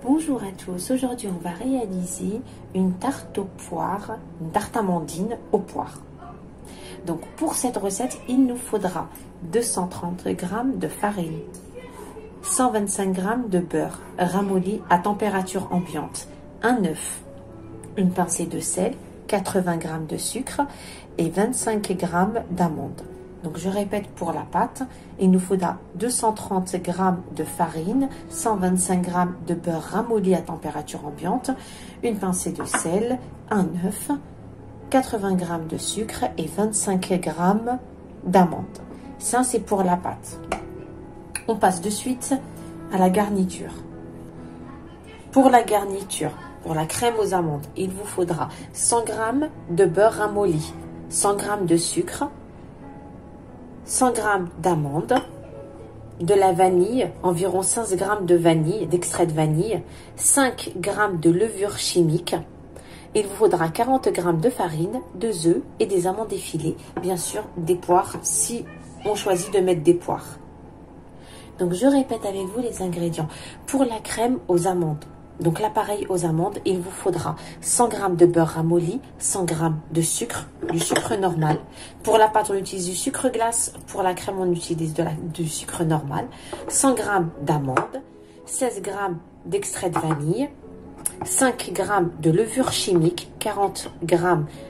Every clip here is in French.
Bonjour à tous, aujourd'hui on va réaliser une tarte aux poires, une tarte amandine aux poires. Donc pour cette recette, il nous faudra 230 g de farine, 125 g de beurre ramolli à température ambiante, un œuf, une pincée de sel, 80 g de sucre et 25 g d'amandes. Donc je répète pour la pâte, il nous faudra 230 g de farine, 125 g de beurre ramolli à température ambiante, une pincée de sel, un œuf, 80 g de sucre et 25 g d'amandes. Ça c'est pour la pâte. On passe de suite à la garniture. Pour la garniture, pour la crème aux amandes, il vous faudra 100 g de beurre ramolli, 100 g de sucre, 100 g d'amandes, de la vanille, environ 15 g de vanille, d'extrait de vanille, 5 g de levure chimique. Il vous faudra 40 g de farine, 2 œufs et des amandes effilées, bien sûr des poires si on choisit de mettre des poires. Donc je répète avec vous les ingrédients. Pour la crème aux amandes, donc l'appareil aux amandes, il vous faudra 100 g de beurre ramolli, 100 g de sucre, du sucre normal. Pour la pâte, on utilise du sucre glace. Pour la crème, on utilise du sucre normal. 100 g d'amandes, 16 g d'extrait de vanille, 5 g de levure chimique, 40 g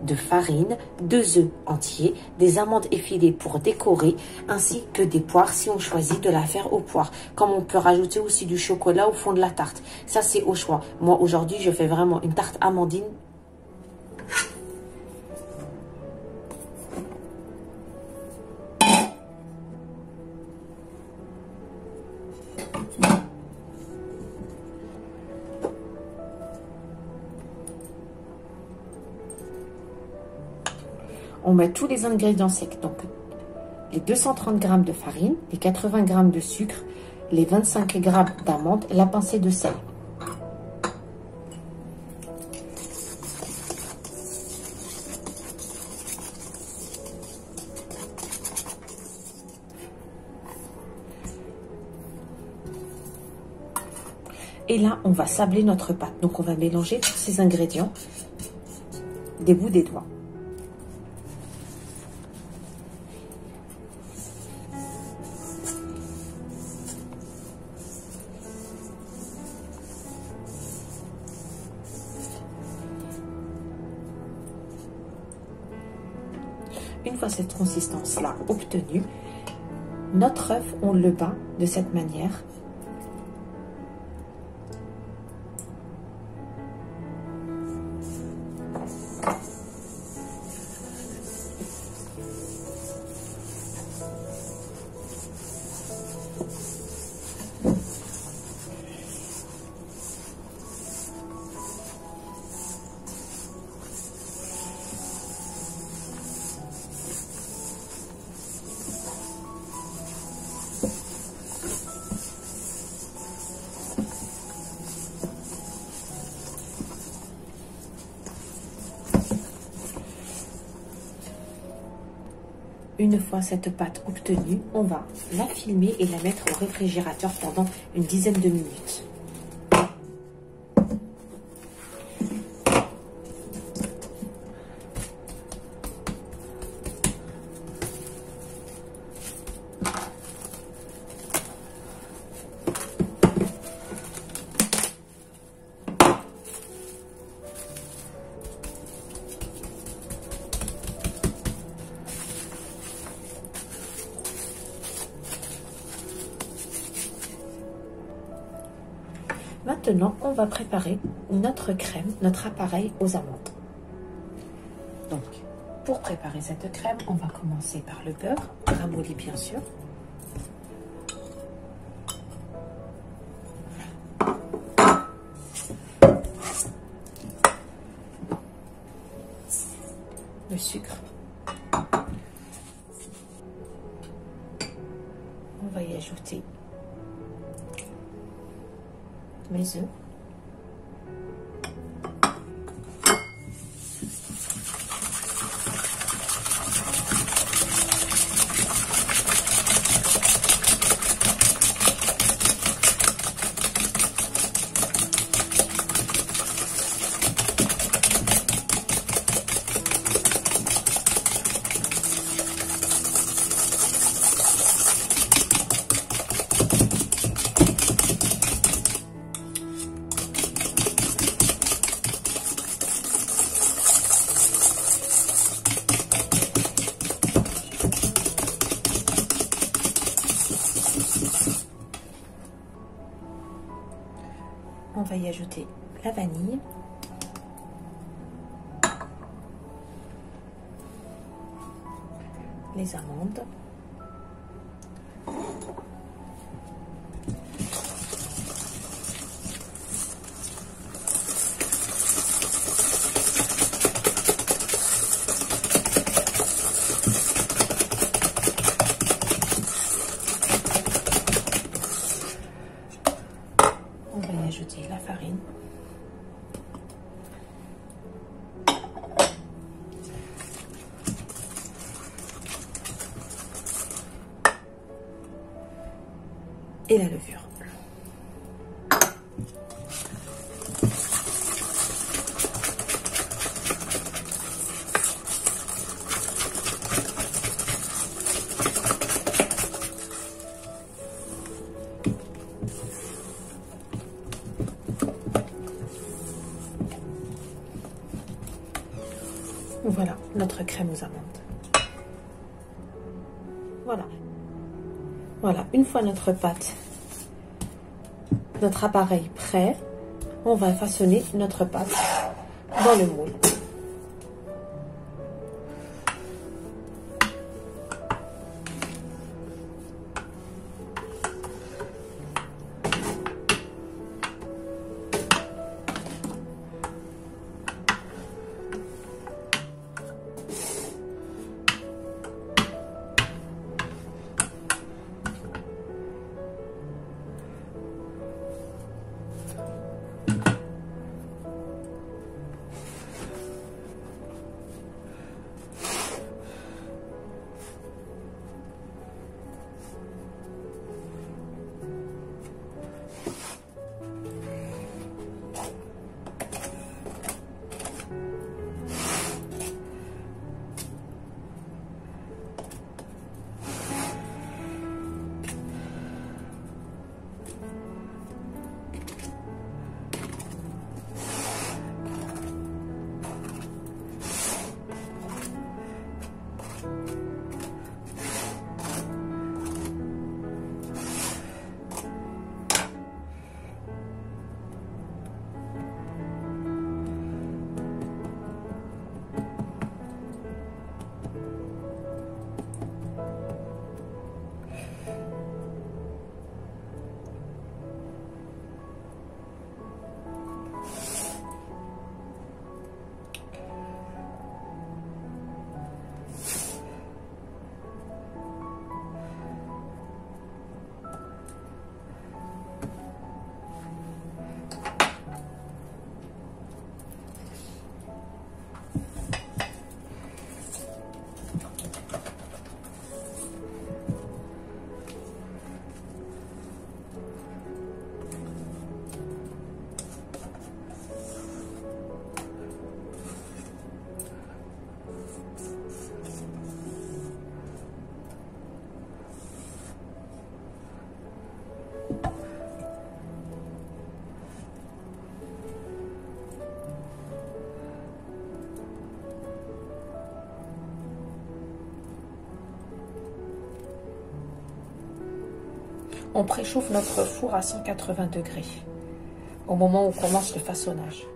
de farine, 2 œufs entiers, des amandes effilées pour décorer, ainsi que des poires si on choisit de la faire aux poires. Comme on peut rajouter aussi du chocolat au fond de la tarte. Ça c'est au choix. Moi aujourd'hui je fais vraiment une tarte amandine. On met tous les ingrédients secs, donc les 230 g de farine, les 80 g de sucre, les 25 g d'amandes, la pincée de sel. Et là, on va sabler notre pâte. Donc, on va mélanger tous ces ingrédients des bouts des doigts. Une fois cette consistance-là obtenue, notre œuf, on le bat de cette manière. Une fois cette pâte obtenue, on va la filmer et la mettre au réfrigérateur pendant une dizaine de minutes. Maintenant, on va préparer notre crème, notre appareil aux amandes. Donc, pour préparer cette crème, on va commencer par le beurre, ramolli bien sûr. Le sucre. On va y ajouter mes œufs. on va y ajouter la vanille. Les amandes. On va y ajouter la farine. Et la levure. Voilà notre crème aux amandes. Voilà. Voilà, une fois notre pâte, notre appareil prêt, on va façonner notre pâte dans le moule. On préchauffe notre four à 180 degrés au moment où on commence le façonnage.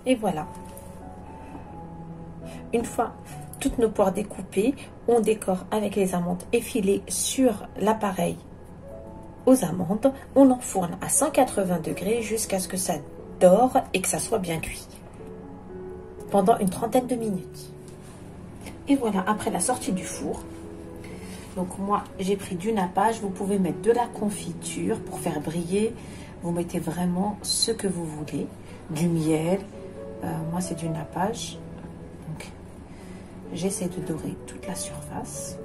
Et voilà. Une fois toutes nos poires découpées, on décore avec les amandes effilées sur l'appareil aux amandes. On l'enfourne à 180 degrés jusqu'à ce que ça dore et que ça soit bien cuit pendant une trentaine de minutes. Et voilà, après la sortie du four, donc moi j'ai pris du nappage. Vous pouvez mettre de la confiture pour faire briller. Vous mettez vraiment ce que vous voulez, du miel. Moi c'est du nappage. Donc j'essaie de dorer toute la surface.